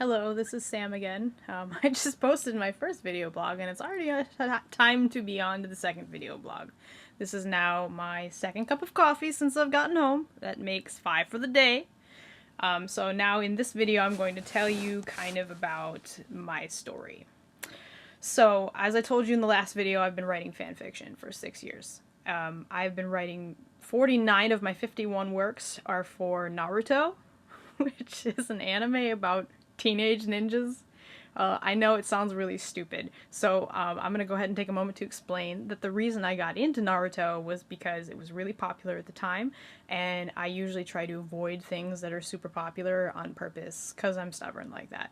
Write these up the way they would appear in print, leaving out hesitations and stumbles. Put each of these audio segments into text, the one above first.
Hello, this is Sam again. I just posted my first video blog and it's already time to be on to the second video blog. This is now my second cup of coffee since I've gotten home. That makes 5 for the day. So now in this video I'm going to tell you kind of about my story. So, as I told you in the last video, I've been writing fanfiction for 6 years. I've been writing 49 of my 51 works are for Naruto, which is an anime about teenage ninjas. I know it sounds really stupid, so I'm gonna go ahead and take a moment to explain that the reason I got into Naruto was because it was really popular at the time, and I usually try to avoid things that are super popular on purpose, because I'm stubborn like that.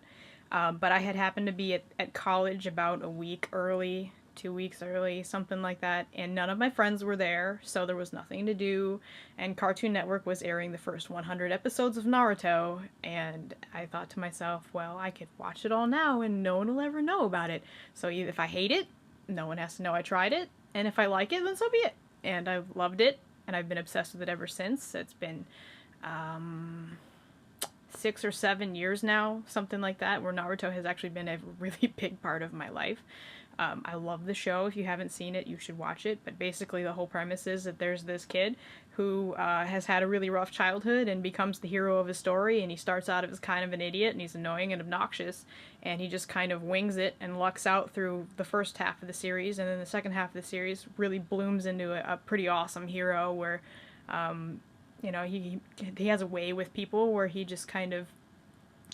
But I had happened to be at college about a week early, 2 weeks early, something like that, and none of my friends were there, so there was nothing to do, and Cartoon Network was airing the first 100 episodes of Naruto, and I thought to myself, well, I could watch it all now and no one will ever know about it. So if I hate it, no one has to know I tried it, and if I like it, then so be it. And I've loved it, and I've been obsessed with it ever since. It's been 6 or 7 years now, something like that, where Naruto has actually been a really big part of my life. I love the show. If you haven't seen it, you should watch it. But basically the whole premise is that there's this kid who has had a really rough childhood and becomes the hero of his story, and he starts out as kind of an idiot, and he's annoying and obnoxious, and he just kind of wings it and lucks out through the first half of the series, and then the second half of the series really blooms into a pretty awesome hero where he has a way with people where he just kind of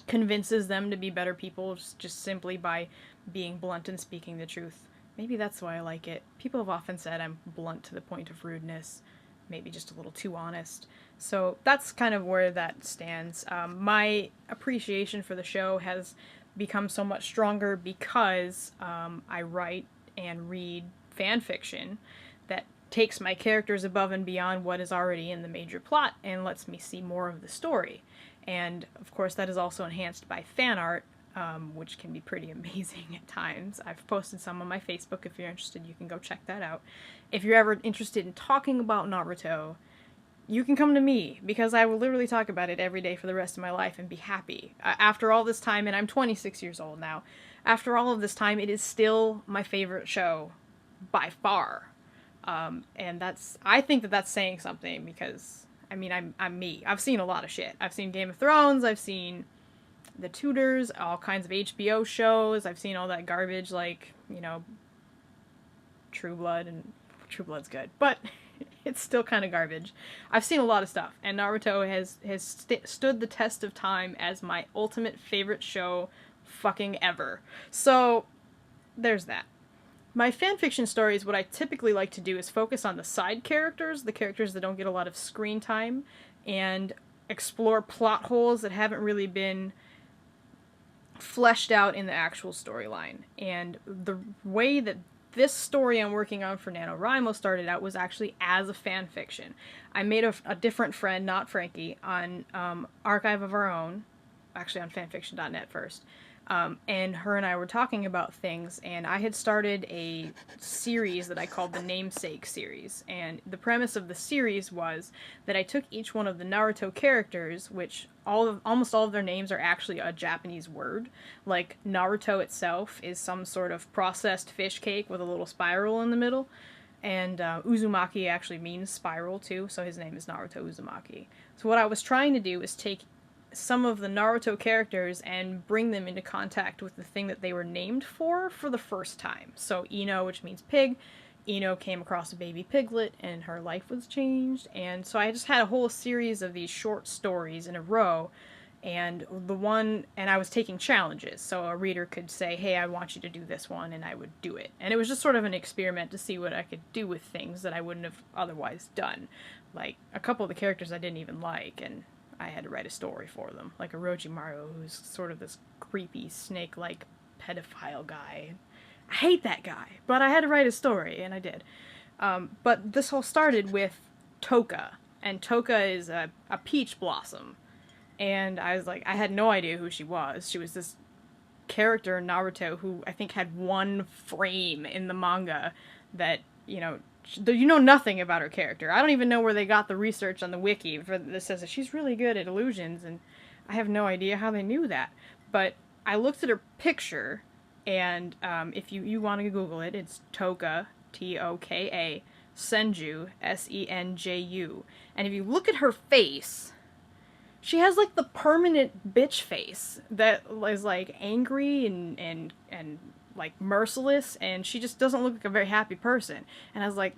convinces them to be better people just simply by being blunt and speaking the truth. Maybe that's why I like it. People have often said I'm blunt to the point of rudeness, maybe just a little too honest. So that's kind of where that stands. My appreciation for the show has become so much stronger because I write and read fan fiction that takes my characters above and beyond what is already in the major plot and lets me see more of the story. And of course that is also enhanced by fan art, which can be pretty amazing at times. I've posted some on my Facebook. If you're interested, you can go check that out. If you're ever interested in talking about Naruto, you can come to me, because I will literally talk about it every day for the rest of my life and be happy. After all this time, and I'm 26 years old now, after all of this time, it is still my favorite show by far. And I think that that's saying something, because I mean, I'm me. I've seen a lot of shit. I've seen Game of Thrones, I've seen The Tudors, all kinds of HBO shows, I've seen all that garbage like, True Blood, and True Blood's good, but it's still kind of garbage. I've seen a lot of stuff, and Naruto has stood the test of time as my ultimate favorite show fucking ever. So, there's that. My fanfiction stories, what I typically like to do is focus on the side characters, the characters that don't get a lot of screen time, and explore plot holes that haven't really been fleshed out in the actual storyline. And the way that this story I'm working on for NaNoWriMo started out was actually as a fanfiction. I made a different friend, not Frankie, on Archive of Our Own, actually on fanfiction.net first. And her and I were talking about things, and I had started a series that I called the Namesake series, and the premise of the series was that I took each one of the Naruto characters, which almost all of their names are actually a Japanese word. Like, Naruto itself is some sort of processed fish cake with a little spiral in the middle, and Uzumaki actually means spiral too, so his name is Naruto Uzumaki. So what I was trying to do is take some of the Naruto characters and bring them into contact with the thing that they were named for the first time. So Ino, which means pig, Ino came across a baby piglet and her life was changed, and so I just had a whole series of these short stories in a row, and I was taking challenges, so a reader could say, hey, I want you to do this one, and I would do it. And it was just sort of an experiment to see what I could do with things that I wouldn't have otherwise done. Like, a couple of the characters I didn't even like, and I had to write a story for them, like Orochimaru, who's sort of this creepy, snake-like pedophile guy. I hate that guy, but I had to write a story, and I did. But this all started with Toka, and Toka is a peach blossom, and I was like, I had no idea who she was. She was this character in Naruto who I think had one frame in the manga that, you know nothing about her character. I don't even know where they got the research on the wiki that says that she's really good at illusions, and I have no idea how they knew that. But I looked at her picture, and if you want to Google it, it's Toka, Toka, Senju, Senju. And if you look at her face, she has like the permanent bitch face that is like angry and like merciless, and she just doesn't look like a very happy person. And I was like,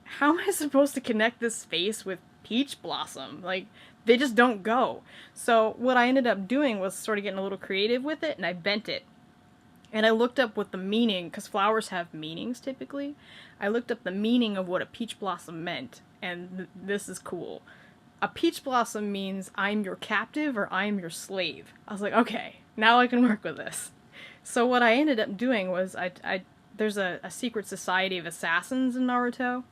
how am I supposed to connect this face with Peach Blossom? Like, they just don't go. So what I ended up doing was sort of getting a little creative with it, and I bent it. And I looked up what the meaning, because flowers have meanings typically. I looked up the meaning of what a peach blossom meant, and this is cool. A peach blossom means I'm your captive or I'm your slave. I was like, okay, now I can work with this. So what I ended up doing was there's a secret society of assassins in Naruto,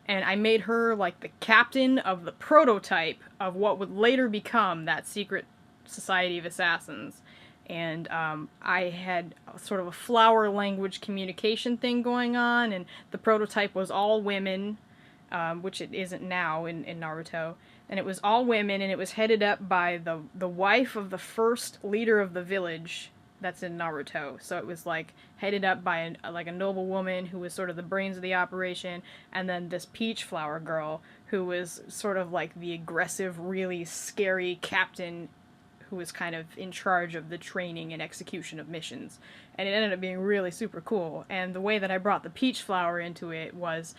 and I made her like the captain of the prototype of what would later become that secret society of assassins. And I had sort of a flower language communication thing going on, and the prototype was all women, which it isn't now in Naruto. And it was all women, and it was headed up by the wife of the first leader of the village that's in Naruto. So it was like headed up by a noble woman who was sort of the brains of the operation, and then this peach flower girl who was sort of like the aggressive, really scary captain who was kind of in charge of the training and execution of missions. And it ended up being really super cool. And the way that I brought the peach flower into it was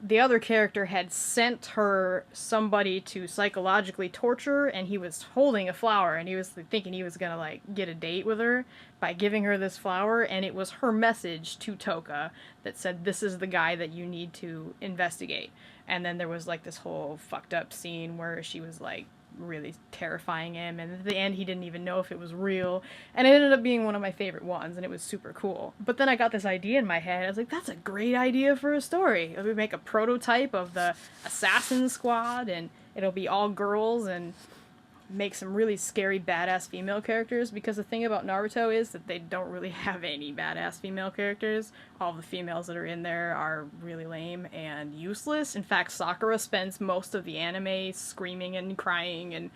the other character had sent her somebody to psychologically torture, and he was holding a flower, and he was thinking he was gonna like get a date with her by giving her this flower, and it was her message to Toka that said, this is the guy that you need to investigate. And then there was like this whole fucked up scene where she was like really terrifying him, and at the end he didn't even know if it was real, and it ended up being one of my favorite ones, and it was super cool. But then I got this idea in my head. I was like, that's a great idea for a story. We make a prototype of the assassin squad, and it'll be all girls, and make some really scary badass female characters, because the thing about Naruto is that they don't really have any badass female characters. All the females that are in there are really lame and useless. In fact, Sakura spends most of the anime screaming and crying and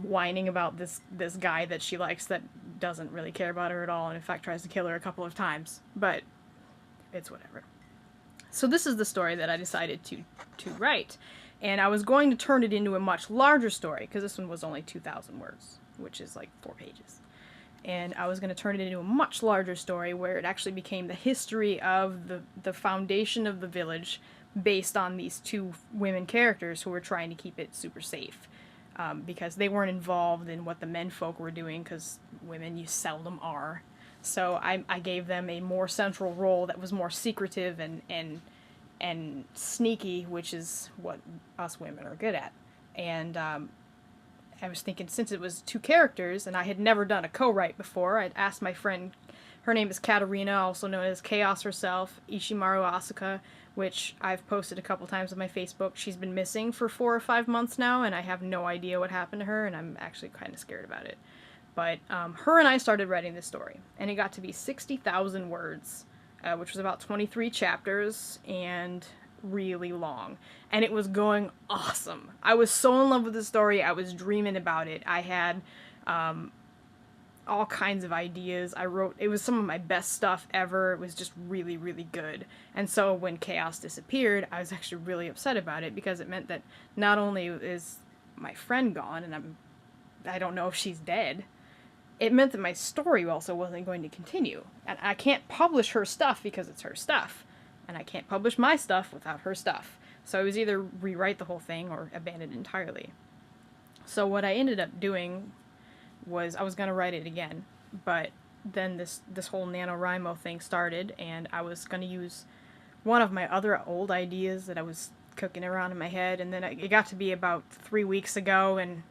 whining about this guy that she likes that doesn't really care about her at all, and in fact tries to kill her a couple of times. But it's whatever. So this is the story that I decided to write. And I was going to turn it into a much larger story, because this one was only 2,000 words, which is like 4 pages. And I was going to turn it into a much larger story where it actually became the history of the foundation of the village based on these 2 women characters who were trying to keep it super safe. Because they weren't involved in what the menfolk were doing, because women you seldom are. So I gave them a more central role that was more secretive and sneaky, which is what us women are good at. And I was thinking, since it was 2 characters, and I had never done a co-write before, I'd asked my friend, her name is Katarina, also known as Chaos herself, Ishimaru Asuka, which I've posted a couple times on my Facebook. She's been missing for 4 or 5 months now, and I have no idea what happened to her, and I'm actually kind of scared about it. But her and I started writing this story, and it got to be 60,000 words. Which was about 23 chapters and really long. And it was going awesome. I was so in love with the story. I was dreaming about it. I had all kinds of ideas. It was some of my best stuff ever. It was just really, really good. And so when Chaos disappeared, I was actually really upset about it, because it meant that not only is my friend gone, and I don't know if she's dead, it meant that my story also wasn't going to continue. And I can't publish her stuff because it's her stuff. And I can't publish my stuff without her stuff. So it was either rewrite the whole thing or abandon it entirely. So what I ended up doing was I was going to write it again. But then this whole NaNoWriMo thing started, and I was going to use one of my other old ideas that I was cooking around in my head. And then it got to be about 3 weeks ago, and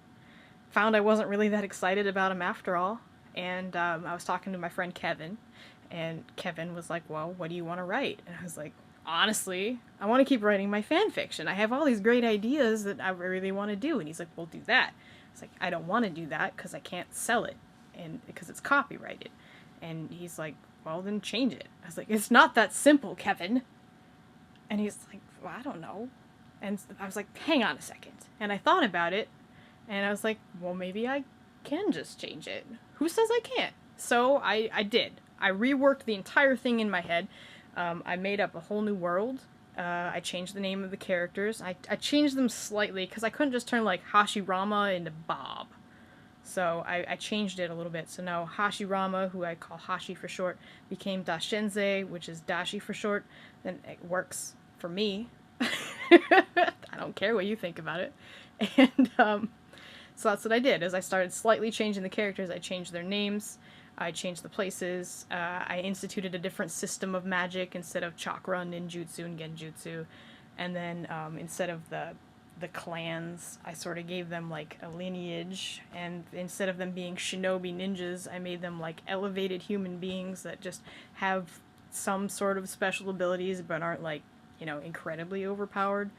found I wasn't really that excited about him after all. And I was talking to my friend Kevin, and Kevin was like, well, what do you want to write? And I was like, honestly, I want to keep writing my fan fiction. I have all these great ideas that I really want to do. And he's like, well, do that. It's like, I don't want to do that because I can't sell it, and because it's copyrighted. And he's like, well, then change it. I was like, it's not that simple, Kevin. And he's like, well, I don't know. And I was like, hang on a second. And I thought about it. And I was like, well, maybe I can just change it. who says I can't? So I did. I reworked the entire thing in my head. I made up a whole new world. I changed the name of the characters. I changed them slightly because I couldn't just turn like Hashirama into Bob. So I changed it a little bit. So now Hashirama, who I call Hashi for short, became Dashenze, which is Dashi for short. Then it works for me. I don't care what you think about it. And so that's what I did, is I started slightly changing the characters. I changed their names. I changed the places. I instituted a different system of magic instead of chakra, ninjutsu, and genjutsu. And then instead of the clans, I sort of gave them like a lineage, and instead of them being shinobi ninjas, I made them like elevated human beings that just have some sort of special abilities but aren't like, you know, incredibly overpowered.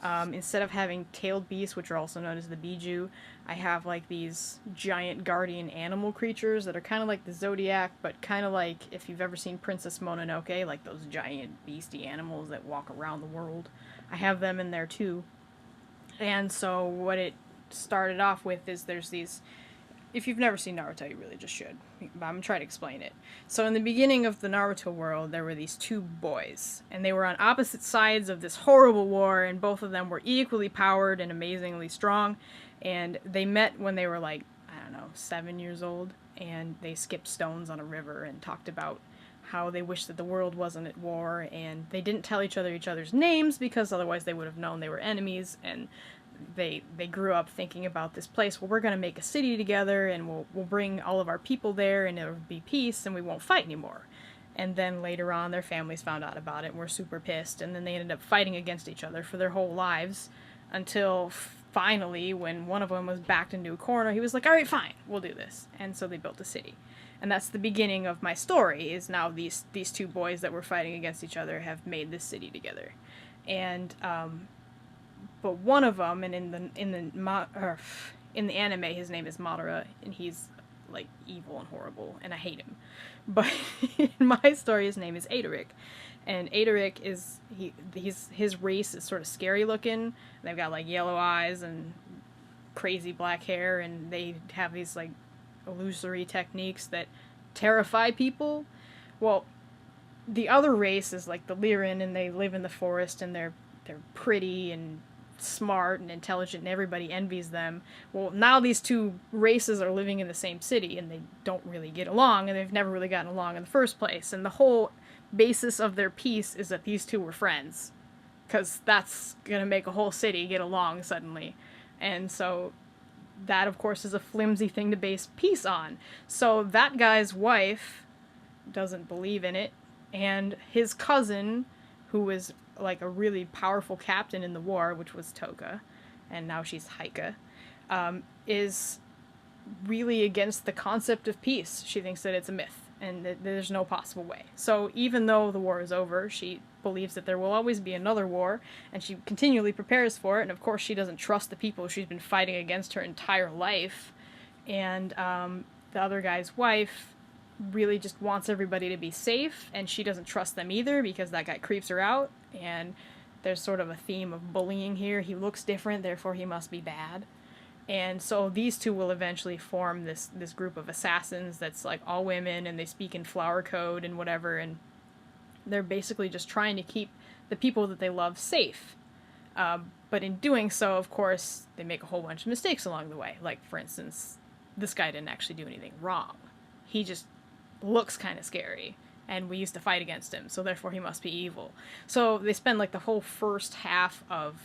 Instead of having tailed beasts, which are also known as the Biju, I have like these giant guardian animal creatures that are kind of like the Zodiac, but kind of like if you've ever seen Princess Mononoke, like those giant beastie animals that walk around the world. I have them in there too. And so what it started off with is there's these... If you've never seen Naruto, you really just should. But I'm going to try to explain it. So in the beginning of the Naruto world, there were these two boys. And they were on opposite sides of this horrible war, and both of them were equally powered and amazingly strong. And they met when they were like, I don't know, 7 years old. And they skipped stones on a river and talked about how they wished that the world wasn't at war, and they didn't tell each other's names because otherwise they would have known they were enemies, and they grew up thinking about this place, well, we're going to make a city together, and we'll bring all of our people there, and it'll be peace, and we won't fight anymore. And then later on, their families found out about it and were super pissed, and then they ended up fighting against each other for their whole lives, until finally, when one of them was backed into a corner, he was like, alright, fine, we'll do this. And so they built a city. And that's the beginning of my story, is now these two boys that were fighting against each other have made this city together. And, but one of them, and in the anime, his name is Madara, and he's, like, evil and horrible, and I hate him. But in my story, his name is Adaric. And Adaric is, his race is sort of scary looking. They've got, like, yellow eyes and crazy black hair, and they have these, like, illusory techniques that terrify people. Well, the other race is like the Lyran, and they live in the forest, and they're pretty and smart and intelligent, and everybody envies them. Well, now these two races are living in the same city, and they don't really get along, and they've never really gotten along in the first place. And the whole basis of their peace is that these two were friends, because that's gonna make a whole city get along suddenly. And so that, of course, is a flimsy thing to base peace on. So that guy's wife doesn't believe in it, and his cousin, who was like a really powerful captain in the war, which was Toga, and now she's Haika, is really against the concept of peace. She thinks that it's a myth, and that there's no possible way. So even though the war is over, she believes that there will always be another war, and she continually prepares for it, and of course she doesn't trust the people she's been fighting against her entire life. And the other guy's wife really just wants everybody to be safe, and she doesn't trust them either because that guy creeps her out, and there's sort of a theme of bullying here. He looks different, therefore he must be bad. And so these two will eventually form this group of assassins that's like all women, and they speak in flower code and whatever, and they're basically just trying to keep the people that they love safe. But in doing so, of course, they make a whole bunch of mistakes along the way. Like, for instance, this guy didn't actually do anything wrong. He just looks kind of scary, and we used to fight against him, so therefore he must be evil. So they spend like the whole first half of,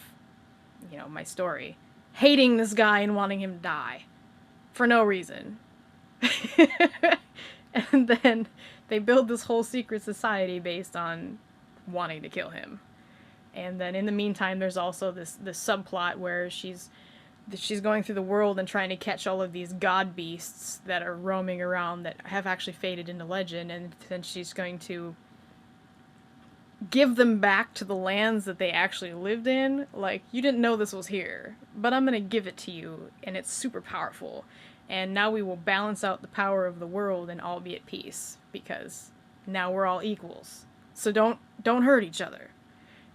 you know, my story hating this guy and wanting him to die for no reason. And then they build this whole secret society based on wanting to kill him. And then in the meantime, there's also this subplot where she's going through the world and trying to catch all of these god beasts that are roaming around that have actually faded into legend, and then she's going to give them back to the lands that they actually lived in. Like, you didn't know this was here, but I'm gonna give it to you, and it's super powerful. And now we will balance out the power of the world and all be at peace, because now we're all equals. So don't hurt each other.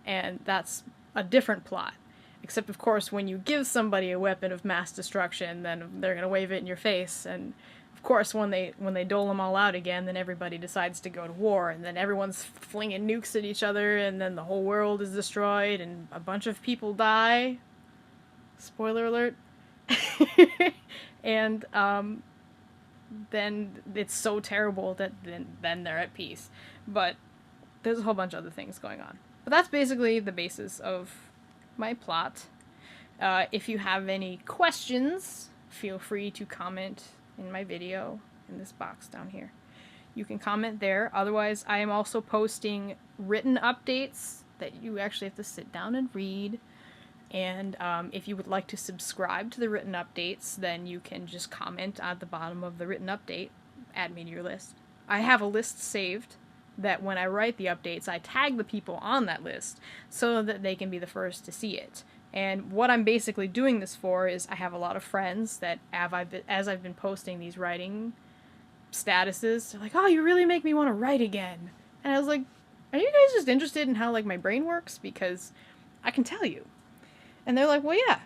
And that's a different plot. Except, of course, when you give somebody a weapon of mass destruction, then they're gonna wave it in your face, and of course, when they dole them all out again, then everybody decides to go to war, and then everyone's flinging nukes at each other, and then the whole world is destroyed, and a bunch of people die. Spoiler alert. And then it's so terrible that then they're at peace. But there's a whole bunch of other things going on. But that's basically the basis of my plot. If you have any questions, feel free to comment in my video in this box down here. You can comment there. Otherwise, I am also posting written updates that you actually have to sit down and read. And if you would like to subscribe to the written updates, then you can just comment at the bottom of the written update, add me to your list. I have a list saved that when I write the updates, I tag the people on that list so that they can be the first to see it. And what I'm basically doing this for is I have a lot of friends that as I've been posting these writing statuses, they're like, oh, you really make me want to write again. And I was like, are you guys just interested in how, like, my brain works? Because I can tell you. And they're like, well, yeah.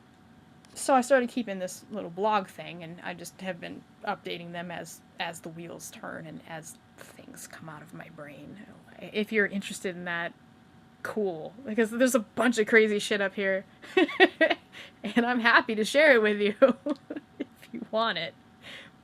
So I started keeping this little blog thing, and I just have been updating them as the wheels turn and as things come out of my brain. If you're interested in that, cool, because there's a bunch of crazy shit up here. And I'm happy to share it with you if you want it.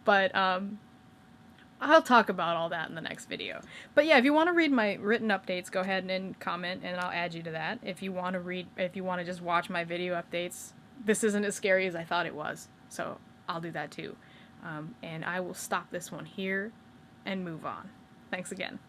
But I'll talk about all that in the next video. But yeah, if you want to read my written updates, go ahead and comment and I'll add you to that. If you want to just watch my video updates, this isn't as scary as I thought it was. So I'll do that too. And I will stop this one here and move on. Thanks again.